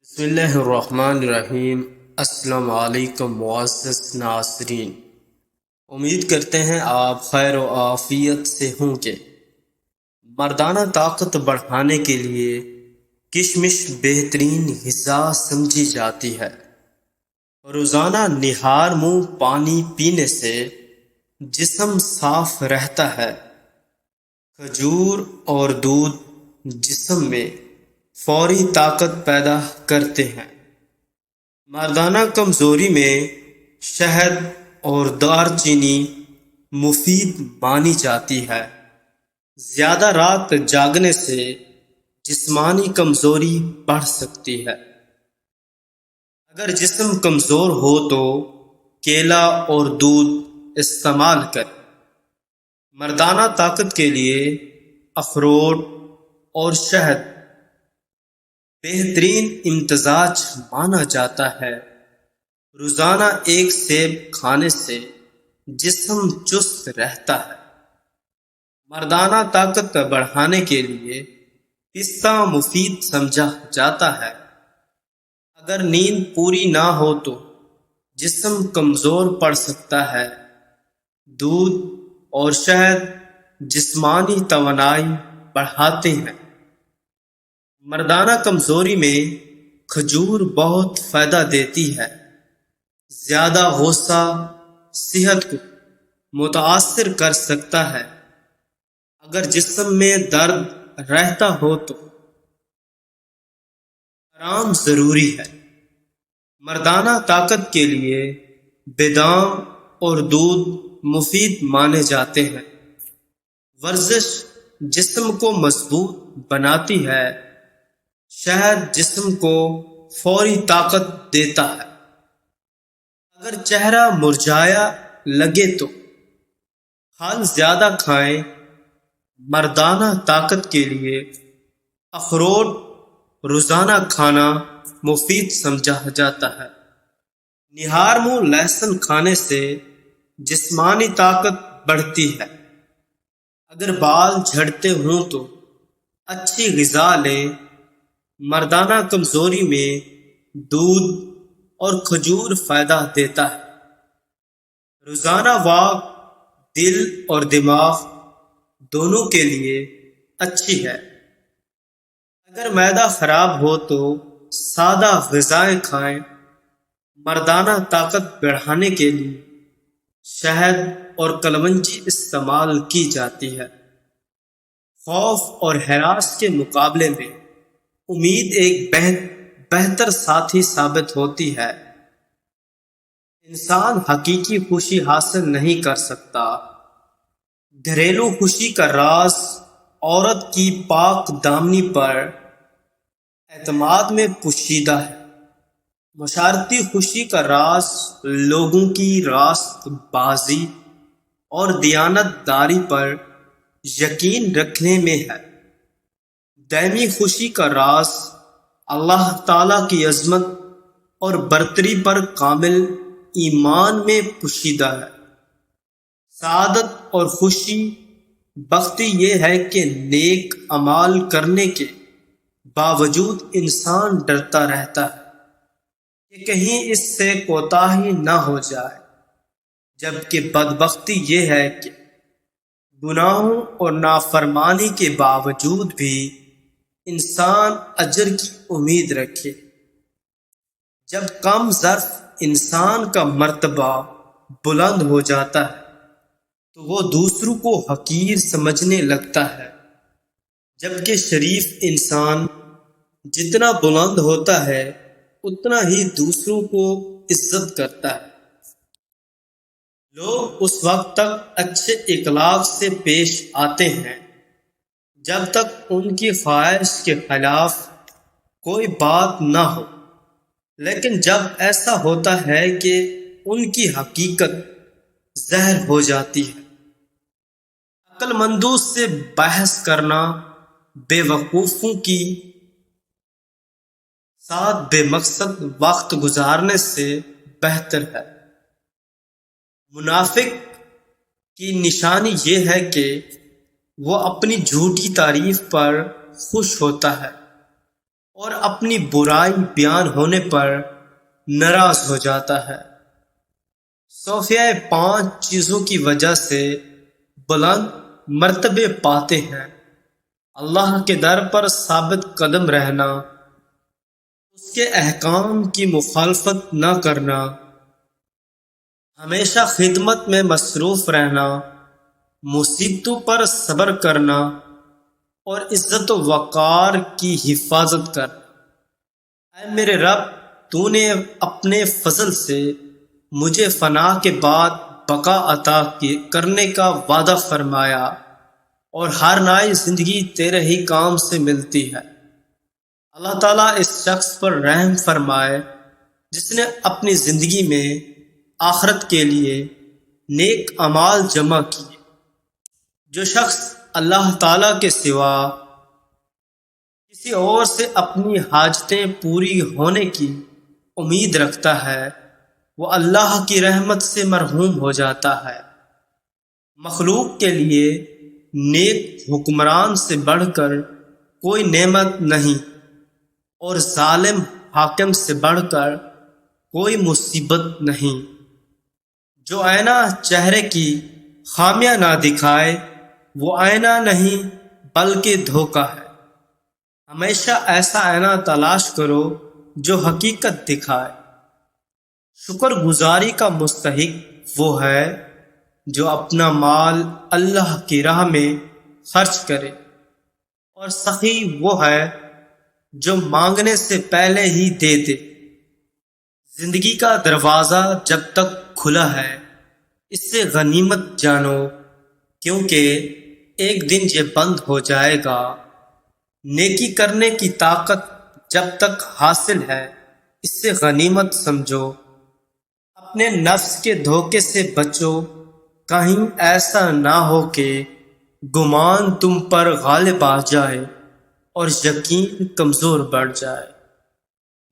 بسم اللہ الرحمن الرحیم۔ السلام علیکم معزز ناظرین، امید کرتے ہیں آپ خیر و عافیت سے ہوں گے۔ مردانہ طاقت بڑھانے کے لیے کشمش بہترین غذا سمجھی جاتی ہے۔ روزانہ نہار منہ پانی پینے سے جسم صاف رہتا ہے۔ کھجور اور دودھ جسم میں فوری طاقت پیدا کرتے ہیں۔ مردانہ کمزوری میں شہد اور دار چینی مفید مانی جاتی ہے۔ زیادہ رات جاگنے سے جسمانی کمزوری بڑھ سکتی ہے۔ اگر جسم کمزور ہو تو کیلا اور دودھ استعمال کریں۔ مردانہ طاقت کے لیے اخروٹ اور شہد بہترین امتزاج مانا جاتا ہے۔ روزانہ ایک سیب کھانے سے جسم چست رہتا ہے۔ مردانہ طاقت بڑھانے کے لیے پستہ مفید سمجھا جاتا ہے۔ اگر نیند پوری نہ ہو تو جسم کمزور پڑ سکتا ہے۔ دودھ اور شہد جسمانی توانائی بڑھاتے ہیں۔ مردانہ کمزوری میں کھجور بہت فائدہ دیتی ہے۔ زیادہ غصہ صحت کو متاثر کر سکتا ہے۔ اگر جسم میں درد رہتا ہو تو آرام ضروری ہے۔ مردانہ طاقت کے لیے بادام اور دودھ مفید مانے جاتے ہیں۔ ورزش جسم کو مضبوط بناتی ہے۔ شہد جسم کو فوری طاقت دیتا ہے۔ اگر چہرہ مرجھایا لگے تو پھل زیادہ کھائیں۔ مردانہ طاقت کے لیے اخروٹ روزانہ کھانا مفید سمجھا جاتا ہے۔ نہار منہ لہسن کھانے سے جسمانی طاقت بڑھتی ہے۔ اگر بال جھڑتے ہوں تو اچھی غذا لیں۔ مردانہ کمزوری میں دودھ اور کھجور فائدہ دیتا ہے۔ روزانہ واک دل اور دماغ دونوں کے لیے اچھی ہے۔ اگر معدہ خراب ہو تو سادہ غذائیں کھائیں۔ مردانہ طاقت بڑھانے کے لیے شہد اور کلونجی استعمال کی جاتی ہے۔ خوف اور ہراس کے مقابلے میں امید ایک بہتر ساتھی ثابت ہوتی ہے۔ انسان حقیقی خوشی حاصل نہیں کر سکتا۔ گھریلو خوشی کا راز عورت کی پاک دامنی پر اعتماد میں پوشیدہ ہے۔ معاشرتی خوشی کا راز لوگوں کی راست بازی اور دیانت داری پر یقین رکھنے میں ہے۔ دائمی خوشی کا راز اللہ تعالیٰ کی عظمت اور برتری پر کامل ایمان میں پوشیدہ ہے۔ سعادت اور خوشی بختی یہ ہے کہ نیک اعمال کرنے کے باوجود انسان ڈرتا رہتا ہے کہ کہیں اس سے کوتاہی نہ ہو جائے، جبکہ بدبختی یہ ہے کہ گناہوں اور نافرمانی کے باوجود بھی انسان اجر کی امید رکھے۔ جب کم ظرف انسان کا مرتبہ بلند ہو جاتا ہے تو وہ دوسروں کو حقیر سمجھنے لگتا ہے، جبکہ شریف انسان جتنا بلند ہوتا ہے اتنا ہی دوسروں کو عزت کرتا ہے۔ لوگ اس وقت تک اچھے اخلاق سے پیش آتے ہیں جب تک ان کی خواہش کے خلاف کوئی بات نہ ہو، لیکن جب ایسا ہوتا ہے کہ ان کی حقیقت زہر ہو جاتی ہے۔ عقل مندوں سے بحث کرنا بے وقوفوں کی ساتھ بے مقصد وقت گزارنے سے بہتر ہے۔ منافق کی نشانی یہ ہے کہ وہ اپنی جھوٹی تعریف پر خوش ہوتا ہے اور اپنی برائی بیان ہونے پر ناراض ہو جاتا ہے۔ صوفیہ 5 چیزوں کی وجہ سے بلند مرتبے پاتے ہیں: اللہ کے در پر ثابت قدم رہنا، اس کے احکام کی مخالفت نہ کرنا، ہمیشہ خدمت میں مصروف رہنا، مصیبتوں پر صبر کرنا اور عزت و وقار کی حفاظت کرنا۔ اے میرے رب، تو نے اپنے فضل سے مجھے فنا کے بعد بقا عطا کرنے کا وعدہ فرمایا، اور ہر نئی زندگی تیرے ہی کام سے ملتی ہے۔ اللہ تعالیٰ اس شخص پر رحم فرمائے جس نے اپنی زندگی میں آخرت کے لیے نیک اعمال جمع کیے۔ جو شخص اللہ تعالیٰ کے سوا کسی اور سے اپنی حاجتیں پوری ہونے کی امید رکھتا ہے، وہ اللہ کی رحمت سے محروم ہو جاتا ہے۔ مخلوق کے لیے نیک حکمران سے بڑھ کر کوئی نعمت نہیں، اور ظالم حاکم سے بڑھ کر کوئی مصیبت نہیں۔ جو آئینہ چہرے کی خامیاں نہ دکھائے وہ آئینہ نہیں بلکہ دھوکہ ہے۔ ہمیشہ ایسا آئینہ تلاش کرو جو حقیقت دکھائے۔ شکر گزاری کا مستحق وہ ہے جو اپنا مال اللہ کی راہ میں خرچ کرے، اور سخی وہ ہے جو مانگنے سے پہلے ہی دے دے۔ زندگی کا دروازہ جب تک کھلا ہے اس سے غنیمت جانو، کیونکہ ایک دن یہ بند ہو جائے گا۔ نیکی کرنے کی طاقت جب تک حاصل ہے اس سے غنیمت سمجھو۔ اپنے نفس کے دھوکے سے بچو، کہیں ایسا نہ ہو کہ گمان تم پر غالب آ جائے اور یقین کمزور بڑھ جائے۔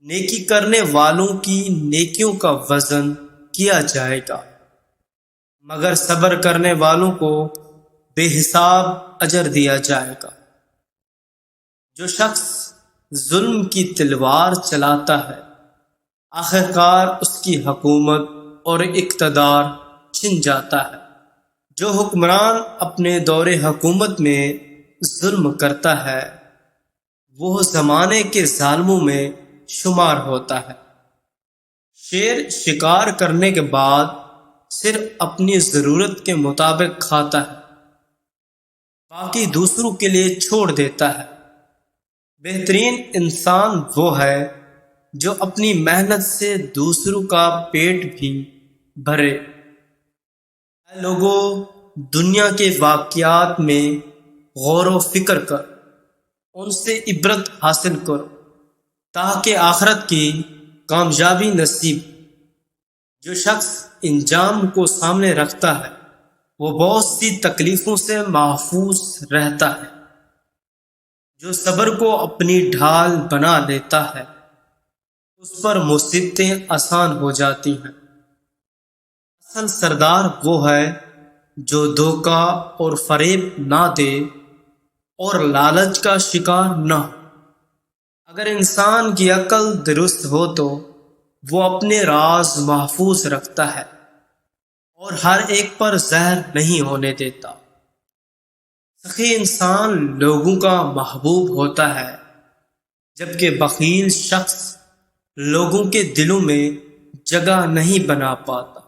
نیکی کرنے والوں کی نیکیوں کا وزن کیا جائے گا، مگر صبر کرنے والوں کو بے حساب اجر دیا جائے گا۔ جو شخص ظلم کی تلوار چلاتا ہے آخرکار اس کی حکومت اور اقتدار چھن جاتا ہے۔ جو حکمران اپنے دور حکومت میں ظلم کرتا ہے وہ زمانے کے ظالموں میں شمار ہوتا ہے۔ شیر شکار کرنے کے بعد صرف اپنی ضرورت کے مطابق کھاتا ہے، باقی دوسروں کے لیے چھوڑ دیتا ہے۔ بہترین انسان وہ ہے جو اپنی محنت سے دوسروں کا پیٹ بھی بھرے۔ اے لوگو، دنیا کے واقعات میں غور و فکر کر ان سے عبرت حاصل کرو تاکہ آخرت کی کامیابی نصیب۔ جو شخص انجام کو سامنے رکھتا ہے وہ بہت سی تکلیفوں سے محفوظ رہتا ہے۔ جو صبر کو اپنی ڈھال بنا لیتا ہے اس پر مصیبتیں آسان ہو جاتی ہیں۔ اصل سردار وہ ہے جو دھوکہ اور فریب نہ دے اور لالچ کا شکار نہ ہو۔ اگر انسان کی عقل درست ہو تو وہ اپنے راز محفوظ رکھتا ہے اور ہر ایک پر زہر نہیں ہونے دیتا۔ سخی انسان لوگوں کا محبوب ہوتا ہے، جبکہ بخیل شخص لوگوں کے دلوں میں جگہ نہیں بنا پاتا۔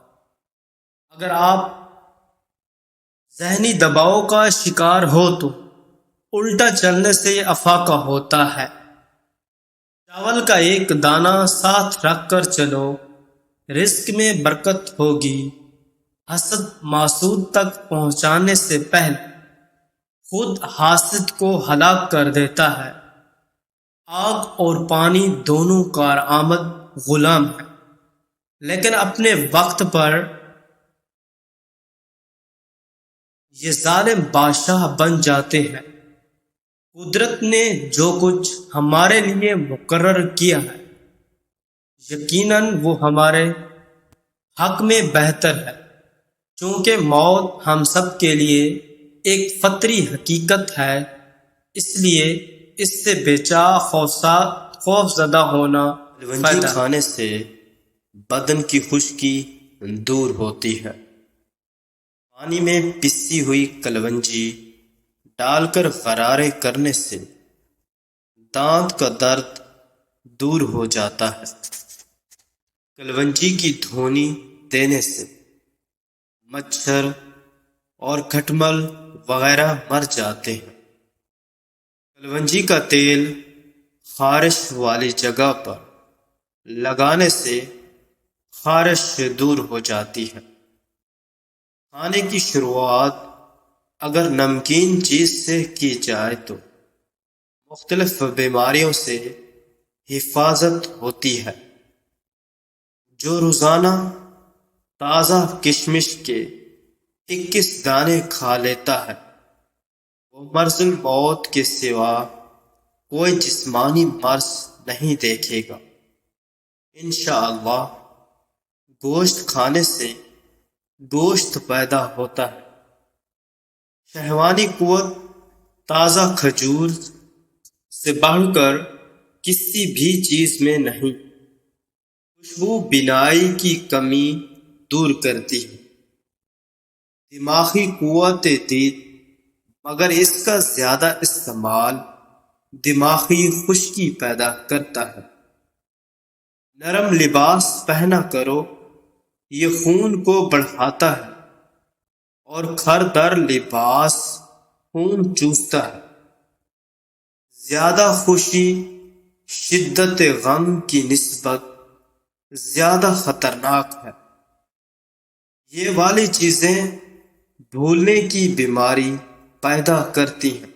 اگر آپ ذہنی دباؤ کا شکار ہو تو الٹا چلنے سے افاقہ ہوتا ہے۔ چاول کا ایک دانہ ساتھ رکھ کر چلو، رزق میں برکت ہوگی۔ حسد محسود تک پہنچانے سے پہلے خود حاسد کو ہلاک کر دیتا ہے۔ آگ اور پانی دونوں کارآمد غلام ہیں، لیکن اپنے وقت پر یہ ظالم بادشاہ بن جاتے ہیں۔ قدرت نے جو کچھ ہمارے لیے مقرر کیا ہے یقیناً وہ ہمارے حق میں بہتر ہے، چونکہ موت ہم سب کے لیے ایک فطری حقیقت ہے، اس لیے اس سے بے چاک خوفزدہ خوف زدہ ہونا کلونجی کھانے سے بدن کی خشکی دور ہوتی ہے۔ پانی میں پسی ہوئی کلونجی ڈال کر غرارے کرنے سے دانت کا درد دور ہو جاتا ہے۔ کلونجی کی دھونی دینے سے مچھر اور کھٹمل وغیرہ مر جاتے ہیں۔ کلونجی کا تیل خارش والی جگہ پر لگانے سے خارش دور ہو جاتی ہے۔ کھانے کی شروعات اگر نمکین چیز سے کی جائے تو مختلف بیماریوں سے حفاظت ہوتی ہے۔ جو روزانہ تازہ کشمش کے 21 دانے کھا لیتا ہے وہ مرض الموت کے سوا کوئی جسمانی مرض نہیں دیکھے گا۔ انشاءاللہ گوشت کھانے سے گوشت پیدا ہوتا ہے۔ شہوانی قوت تازہ کھجور سے بڑھ کر کسی بھی چیز میں نہیں۔ خوشبو بینائی کی کمی دور کرتی ہے۔ دماغی قوت دید مگر اس کا زیادہ استعمال دماغی خشکی پیدا کرتا ہے۔ نرم لباس پہنا کرو، یہ خون کو بڑھاتا ہے اور کھردر لباس خون چوستا ہے۔ زیادہ خوشی شدت غم کی نسبت زیادہ خطرناک ہے۔ یہ والی چیزیں بھولنے کی بیماری پیدا کرتی ہیں۔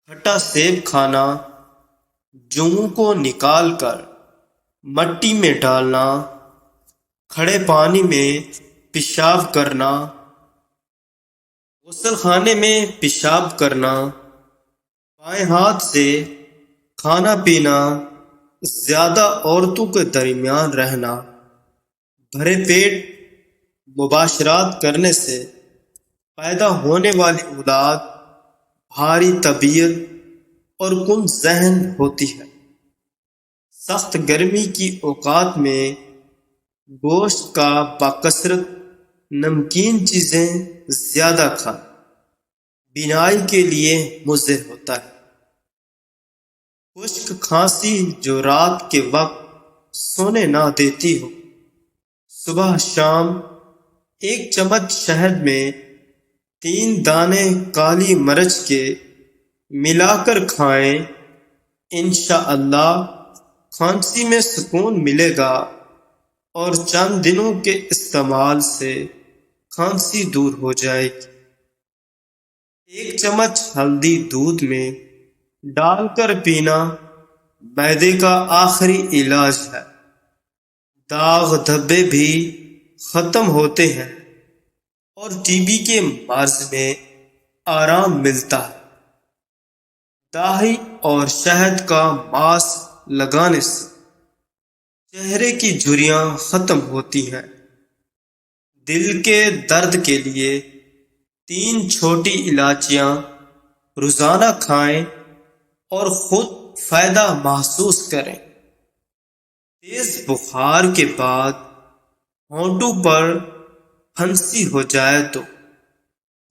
کھٹا سیب کھانا، جوؤں کو نکال کر مٹی میں ڈالنا، کھڑے پانی میں پیشاب کرنا، غسل خانے میں پیشاب کرنا، بائیں ہاتھ سے کھانا پینا، زیادہ عورتوں کے درمیان رہنا، بھرے پیٹ مباشرات کرنے سے پیدا ہونے والی اولاد بھاری طبیعت اور کن ذہن ہوتی ہے۔ سخت گرمی کی اوقات میں گوشت کا بکثرت نمکین چیزیں زیادہ کھائیں، بینائی کے لیے مضر ہوتا ہے۔ خشک کھانسی جو رات کے وقت سونے نہ دیتی ہو، صبح شام 1 چمچ شہد میں 3 دانے کالی مرچ کے ملا کر کھائیں، انشاءاللہ کھانسی میں سکون ملے گا اور چند دنوں کے استعمال سے کھانسی دور ہو جائے گی۔ 1 چمچ ہلدی دودھ میں ڈال کر پینا معدے کا آخری علاج ہے۔ داغ دھبے بھی ختم ہوتے ہیں اور ٹی بی کے مرض میں آرام ملتا ہے۔ دہی اور شہد کا ماسک لگانے سے چہرے کی جھریاں ختم ہوتی ہیں۔ دل کے درد کے لیے 3 چھوٹی الائچیاں روزانہ کھائیں اور خود فائدہ محسوس کریں۔ تیز بخار کے بعد ہونٹوں پر پھنسی ہو جائے تو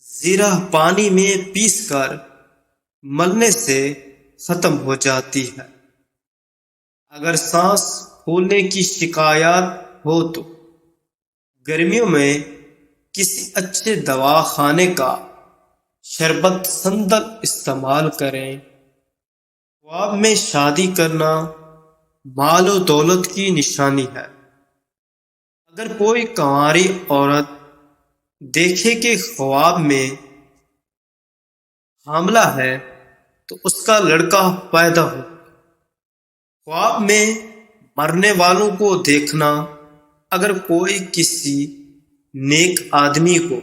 زیرہ پانی میں پیس کر ملنے سے ختم ہو جاتی ہے۔ اگر سانس پھولنے کی شکایات ہو تو گرمیوں میں کسی اچھے دوا خانے کا شربت سندل استعمال کریں۔ خواب میں شادی کرنا مال و دولت کی نشانی ہے۔ اگر کوئی کنواری عورت دیکھے کہ خواب میں حاملہ ہے تو اس کا لڑکا پیدا ہو۔ خواب میں مرنے والوں کو دیکھنا، اگر کوئی کسی نیک آدمی کو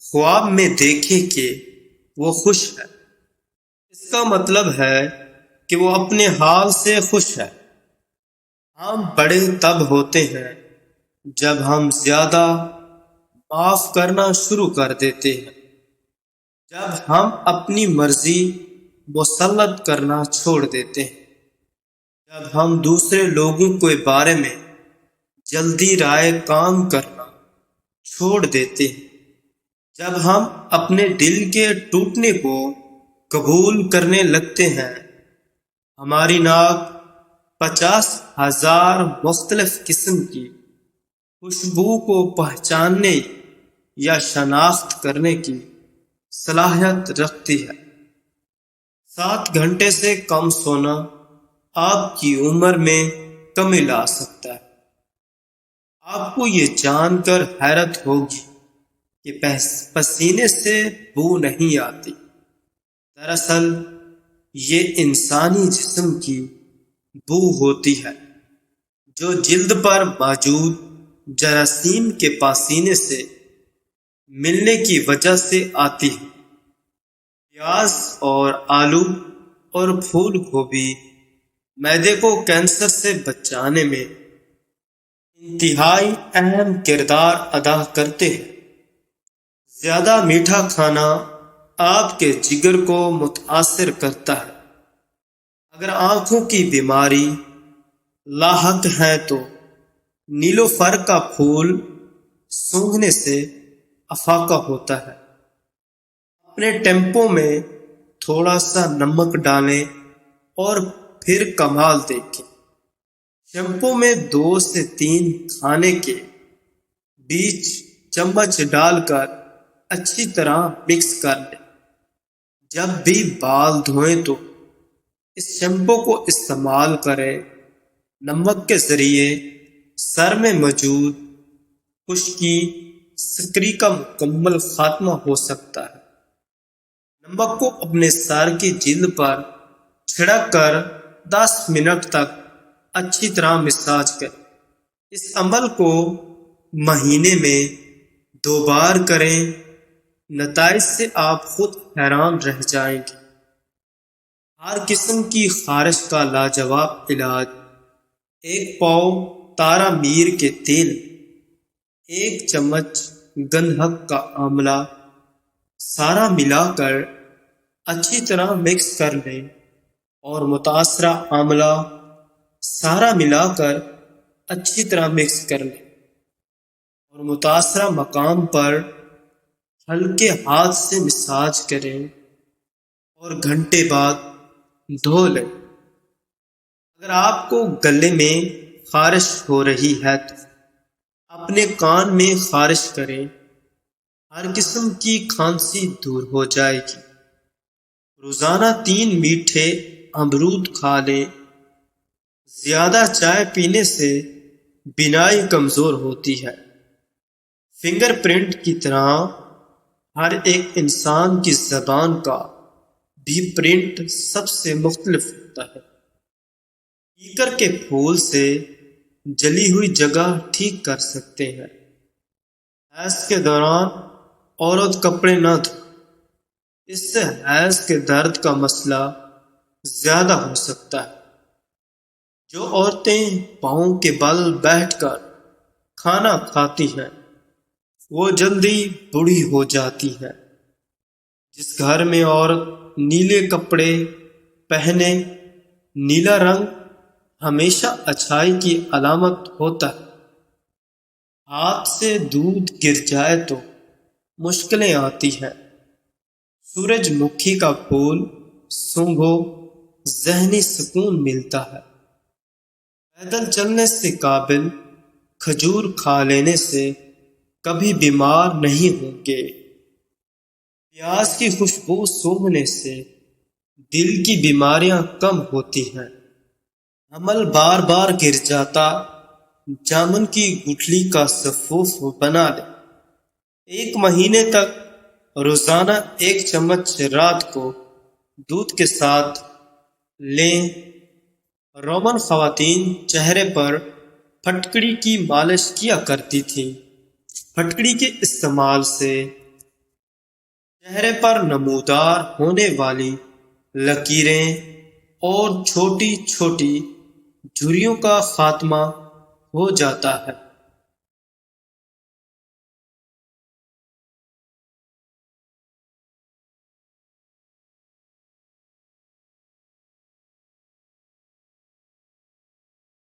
خواب میں دیکھے کہ وہ خوش ہے، اس کا مطلب ہے کہ وہ اپنے حال سے خوش ہے۔ ہم بڑے تب ہوتے ہیں جب ہم زیادہ معاف کرنا شروع کر دیتے ہیں، جب ہم اپنی مرضی مسلط کرنا چھوڑ دیتے ہیں۔ جب ہم دوسرے لوگوں کے بارے میں جلدی رائے کام کرنا چھوڑ دیتے ہیں، جب ہم اپنے دل کے ٹوٹنے کو قبول کرنے لگتے ہیں، ہماری ناک 50,000 مختلف قسم کی خوشبو کو پہچاننے یا شناخت کرنے کی صلاحیت رکھتی ہے۔ 7 گھنٹے سے کم سونا آپ کی عمر میں کمی لا سکتا ہے۔ آپ کو یہ جان کر حیرت ہوگی کہ پسینے سے بو نہیں آتی۔ دراصل یہ انسانی جسم کی بو ہوتی ہے جو جلد پر موجود جراثیم کے پسینے سے ملنے کی وجہ سے آتی ہے۔ پیاز اور آلو اور پھول گوبھی معدے کو کینسر سے بچانے میں انتہائی اہم کردار ادا کرتے ہیں۔ زیادہ میٹھا کھانا آپ کے جگر کو متاثر کرتا ہے۔ اگر آنکھوں کی بیماری لاحق ہے تو نیلوفر کا پھول سونگھنے سے افاقہ ہوتا ہے۔ اپنے ٹیمپو میں تھوڑا سا نمک ڈالیں اور پھر کمال دیکھیں۔ شیمپو میں 2 سے 3 کھانے کے بیچ چمچ ڈال کر اچھی طرح مکس کر لیں۔ جب بھی بال دھوئیں تو اس شیمپو کو استعمال کریں۔ نمک کے ذریعے سر میں موجود خشکی سکری کا مکمل خاتمہ ہو سکتا ہے۔ نمک کو اپنے سر کی جلد پر چھڑک کر 10 منٹ تک اچھی طرح مساج کریں۔ اس عمل کو مہینے میں 2 بار کریں۔ نتائج سے آپ خود حیران رہ جائیں گے۔ ہر قسم کی خارش کا لاجواب علاج: 1 پاؤ تارا میر کے تیل، 1 چمچ گندھک کا آملہ، سارا ملا کر اچھی طرح مکس کر لیں اور متاثرہ آملہ سارا ملا کر اچھی طرح مکس کر لیں اور متاثرہ مقام پر ہلکے ہاتھ سے مساج کریں اور گھنٹے بعد دھو لیں۔ اگر آپ کو گلے میں خارش ہو رہی ہے تو اپنے کان میں خارش کریں۔ ہر قسم کی کھانسی دور ہو جائے گی۔ روزانہ 3 میٹھے امرود کھا لیں۔ زیادہ چائے پینے سے بینائی کمزور ہوتی ہے۔ فنگر پرنٹ کی طرح ہر ایک انسان کی زبان کا بھی پرنٹ سب سے مختلف ہوتا ہے۔ کیکر کے پھول سے جلی ہوئی جگہ ٹھیک کر سکتے ہیں۔ حیض کے دوران عورت کپڑے نہ دھوئے، اس سے حیض کے درد کا مسئلہ زیادہ ہو سکتا ہے۔ جو عورتیں پاؤں کے بل بیٹھ کر کھانا کھاتی ہیں وہ جلدی بوڑھی ہو جاتی ہیں۔ جس گھر میں عورت نیلے کپڑے پہنے، نیلا رنگ ہمیشہ اچھائی کی علامت ہوتا ہے۔ ہاتھ سے دودھ گر جائے تو مشکلیں آتی ہیں۔ سورج مکھی کا پھول سونگھو، ذہنی سکون ملتا ہے۔ پیدل چلنے سے قابل کھجور کھا لینے سے کبھی بیمار نہیں ہوں گے۔ پیاز کی خوشبو سونگھنے سے دل کی بیماریاں کم ہوتی ہیں۔ حمل بار بار گر جاتا، جامن کی گٹھلی کا سفوف بنا لیں۔ 1 مہینے تک روزانہ 1 چمچ رات کو دودھ کے ساتھ لیں۔ رومن خواتین چہرے پر پھٹکڑی کی مالش کیا کرتی تھیں۔ پھٹکڑی کے استعمال سے چہرے پر نمودار ہونے والی لکیریں اور چھوٹی چھوٹی جھریوں کا خاتمہ ہو جاتا ہے۔